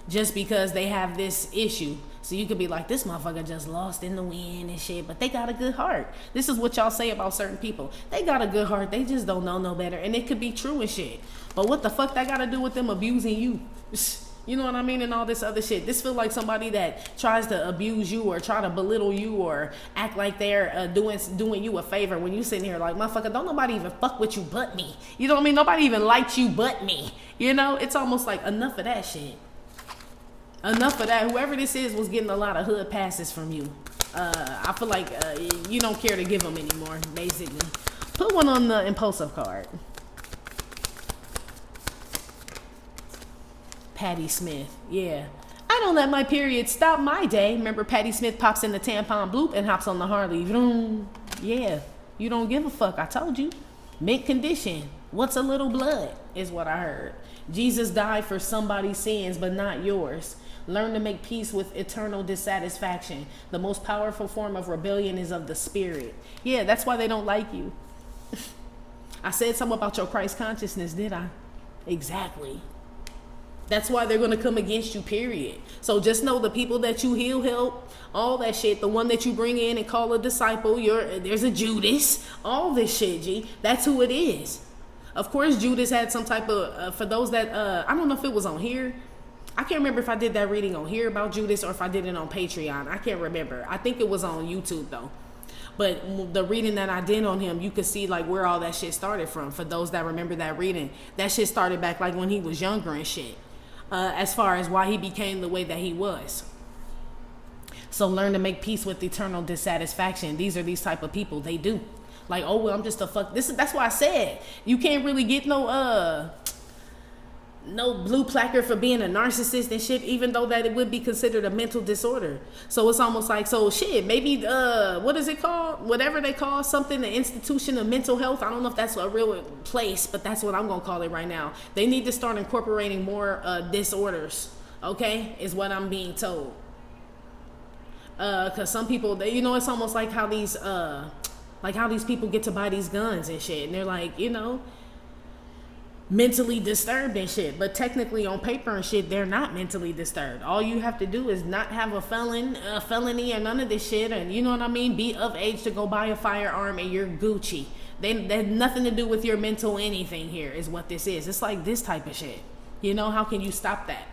Just because they have this issue. So you could be like, this motherfucker just lost in the wind and shit, but they got a good heart. This is what y'all say about certain people. They got a good heart. They just don't know no better. And it could be true and shit. But what the fuck that got to do with them abusing you? You know what I mean? And all this other shit. This feel like somebody that tries to abuse you or try to belittle you or act like they're doing you a favor when you sitting here like, motherfucker, don't nobody even fuck with you but me. You know what I mean? Nobody even likes you but me. You know? It's almost like enough of that shit. Enough of that. Whoever this is was getting a lot of hood passes from you. I feel like you don't care to give them anymore, basically. Put one on the impulsive card. Patty Smith, yeah. I don't let my period stop my day. Remember Patty Smith pops in the tampon bloop and hops on the Harley. Vroom. Yeah, you don't give a fuck. I told you. Mint condition. What's a little blood is what I heard. Jesus died for somebody's sins, but not yours. Learn to make peace with eternal dissatisfaction. The most powerful form of rebellion is of the spirit. Yeah, that's why they don't like you. I said something about your Christ consciousness, did I? Exactly. That's why they're going to come against you, period. So just know the people that you heal, help, all that shit, the one that you bring in and call a disciple, there's a Judas, all this shit, G. That's who it is. Of course, Judas had some type of, for those that, I don't know if it was on here. I can't remember if I did that reading on here about Judas or if I did it on Patreon. I can't remember. I think it was on YouTube, though. But the reading that I did on him, you could see like where all that shit started from. For those that remember that reading, that shit started back like when he was younger and shit. As far as why he became the way that he was. So learn to make peace with eternal dissatisfaction. These are these type of people. They do. Like, oh, well, I'm just a fuck. That's why I said you can't really get no blue placard for being a narcissist and shit, even though that it would be considered a mental disorder. So it's almost like, so shit, maybe, what is it called? Whatever they call something, the institution of mental health. I don't know if that's a real place, but that's what I'm going to call it right now. They need to start incorporating more disorders, okay, is what I'm being told. Because some people, they, you know, it's almost like how these people get to buy these guns and shit. And they're like, you know, mentally disturbed and shit, but technically on paper and shit, they're not mentally disturbed. All you have to do is not have a felony or none of this shit, and you know what I mean, be of age to go buy a firearm and you're Gucci. They have nothing to do with your mental anything here is what this is. It's like this type of shit. You know, how can you stop that?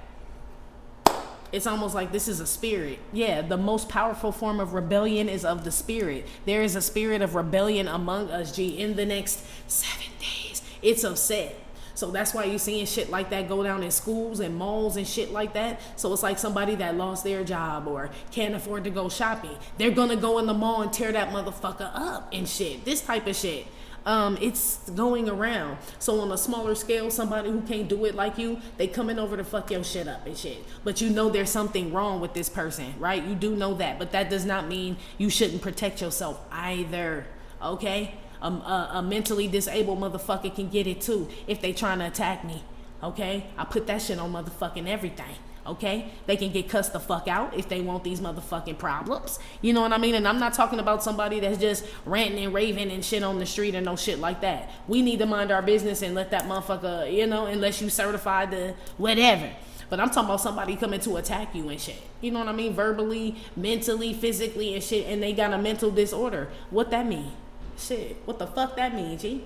It's almost like this is a spirit. Yeah, the most powerful form of rebellion is of the spirit. There is a spirit of rebellion among us, G, in the next 7 days. It's upset. So that's why you're seeing shit like that go down in schools and malls and shit like that. So it's like somebody that lost their job or can't afford to go shopping. They're going to go in the mall and tear that motherfucker up and shit. This type of shit. It's going around. So on a smaller scale, somebody who can't do it like you, they coming over to fuck your shit up and shit. But you know there's something wrong with this person, right? You do know that. But that does not mean you shouldn't protect yourself either. Okay? A mentally disabled motherfucker can get it too if they trying to attack me. Okay, I put that shit on motherfucking everything. Okay, they can get cussed the fuck out if they want these motherfucking problems. You know what I mean? And I'm not talking about somebody that's just ranting and raving and shit on the street and no shit like that. We need to mind our business and let that motherfucker, you know, unless you certified to whatever. But I'm talking about somebody coming to attack you and shit. You know what I mean? Verbally, mentally, physically and shit. And they got a mental disorder. What that mean? Shit, what the fuck that mean, G?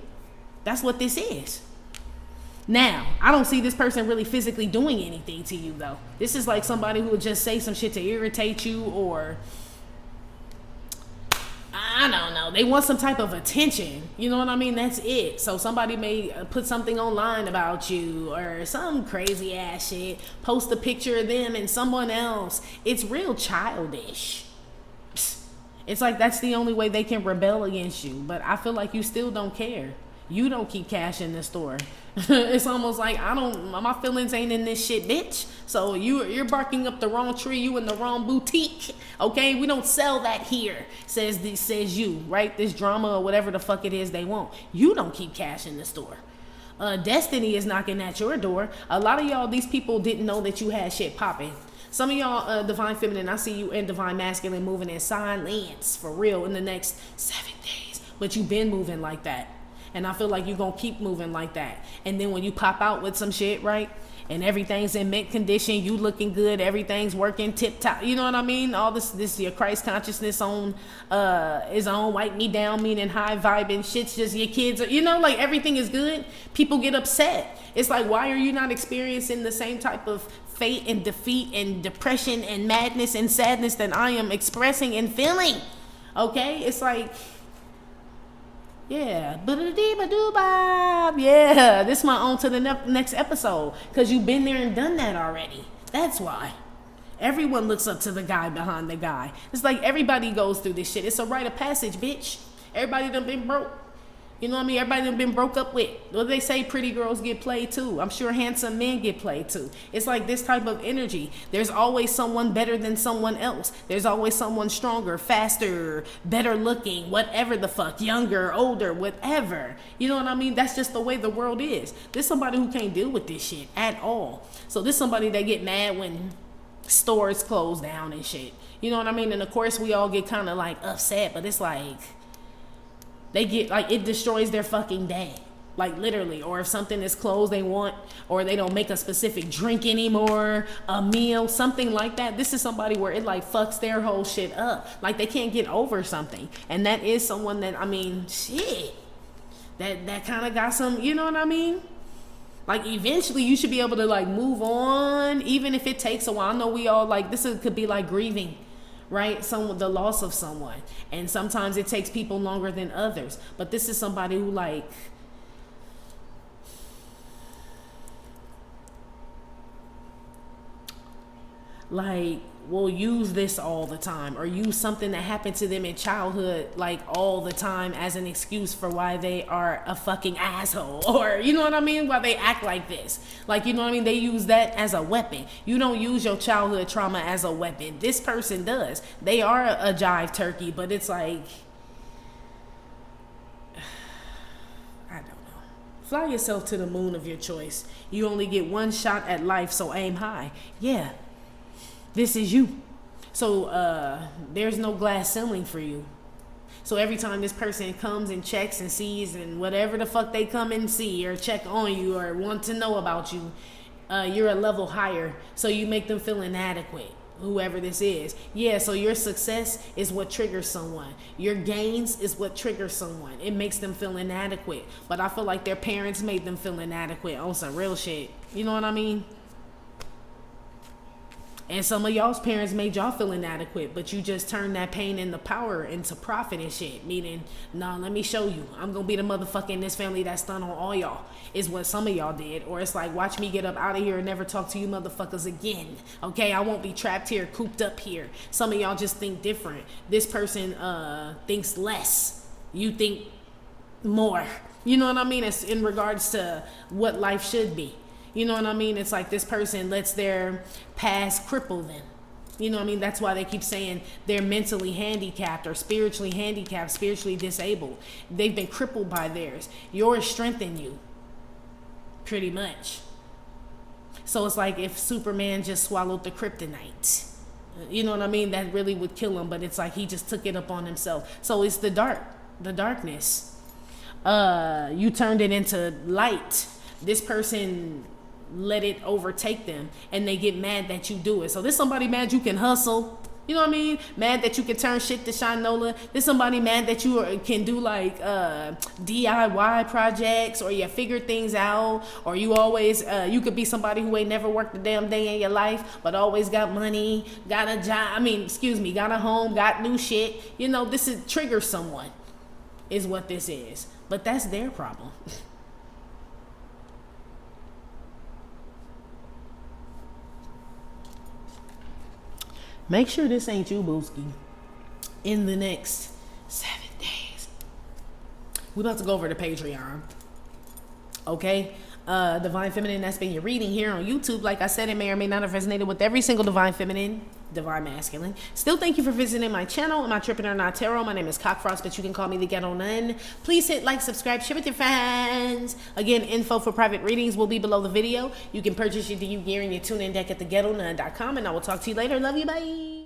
That's what this is. Now, I don't see this person really physically doing anything to you, though. This is like somebody who would just say some shit to irritate you, or I don't know. They want some type of attention. You know what I mean? That's it. So somebody may put something online about you or some crazy ass shit, post a picture of them and someone else. It's real childish. It's like that's the only way they can rebel against you. But I feel like you still don't care. You don't keep cash in the store. It's almost like my feelings ain't in this shit, bitch. So you're barking up the wrong tree. You in the wrong boutique. Okay, we don't sell that here. Says you, right? This drama or whatever the fuck it is they want. You don't keep cash in the store. Destiny is knocking at your door. A lot of y'all, these people didn't know that you had shit popping. Some of y'all, Divine Feminine, I see you in Divine Masculine moving in silence for real in the next 7 days. But you've been moving like that. And I feel like you're going to keep moving like that. And then when you pop out with some shit, right? And everything's in mint condition, you looking good, everything's working tip top. You know what I mean? All this your Christ consciousness on is on wipe me down, meaning high vibing shit's just your kids are, you know, like everything is good. People get upset. It's like, why are you not experiencing the same type of fate and defeat and depression and madness and sadness that I am expressing and feeling? Okay? It's like, yeah, yeah, this is my on to the next episode, because you've been there and done that already. That's why. Everyone looks up to the guy behind the guy. It's like everybody goes through this shit. It's a rite of passage, bitch. Everybody done been broke. You know what I mean? Everybody done been broke up with. What they say, pretty girls get played too. I'm sure handsome men get played too. It's like this type of energy. There's always someone better than someone else. There's always someone stronger, faster, better looking, whatever the fuck, younger, older, whatever. You know what I mean? That's just the way the world is. There's somebody who can't deal with this shit at all. So there's somebody that get mad when stores close down and shit. You know what I mean? And of course we all get kind of like upset, but it's like, they get like, it destroys their fucking day, like literally. Or if something is closed they want, or they don't make a specific drink anymore, a meal, something like that. This is somebody where it like fucks their whole shit up. Like they can't get over something. And that is someone that, I mean, shit, that kind of got some, you know what I mean? Like eventually you should be able to like move on, even if it takes a while. I know we all like, could be like grieving, right? The loss of someone. And sometimes it takes people longer than others. But this is somebody who like will use this all the time, or use something that happened to them in childhood like all the time as an excuse for why they are a fucking asshole, or you know what I mean, why they act like this. Like, you know what I mean, they use that as a weapon. You don't use your childhood trauma as a weapon. This person does. They are a jive turkey, but it's like, I don't know. Fly yourself to the moon of your choice. You only get one shot at life, so aim high. Yeah, this is you. So there's no glass ceiling for you. So every time this person comes and checks and sees and whatever the fuck they come and see or check on you or want to know about you, you're a level higher. So you make them feel inadequate, whoever this is. Yeah, so your success is what triggers someone. Your gains is what triggers someone. It makes them feel inadequate. But I feel like their parents made them feel inadequate on some real shit. You know what I mean? And some of y'all's parents made y'all feel inadequate, but you just turned that pain into power, into profit and shit. Meaning, nah, let me show you. I'm going to be the motherfucker in this family that's done on all y'all, is what some of y'all did. Or it's like, watch me get up out of here and never talk to you motherfuckers again. Okay, I won't be trapped here, cooped up here. Some of y'all just think different. This person thinks less. You think more. You know what I mean? It's in regards to what life should be. You know what I mean? It's like this person lets their past cripple them. You know what I mean? That's why they keep saying they're mentally handicapped or spiritually handicapped, spiritually disabled. They've been crippled by theirs. Yours strengthen you, pretty much. So it's like if Superman just swallowed the kryptonite. You know what I mean? That really would kill him, but it's like he just took it upon himself. So it's the darkness. You turned it into light. This person let it overtake them, and they get mad that you do it. So there's somebody mad you can hustle. You know what I mean? Mad that you can turn shit to shinola. There's somebody mad that you can do like DIY projects, or you figure things out, or you always you could be somebody who ain't never worked a damn day in your life, but always got money, got a job. Got a home, got new shit. You know, this is trigger someone, is what this is. But that's their problem. Make sure this ain't you, Booski. In the next 7 days, we're about to go over to Patreon. Okay? Divine Feminine, that's been your reading here on YouTube. Like I said, it may or may not have resonated with every single Divine Feminine, Divine Masculine. Still, thank you for visiting my channel. Am I Tripping or Not Tarot? My name is Cockfrost, but you can call me the Ghetto Nun. Please hit like, subscribe, share with your friends. Again, info for private readings will be below the video. You can purchase your DU gear and your Toon In Deck at theghettonun.com, and I will talk to you later. Love you, bye.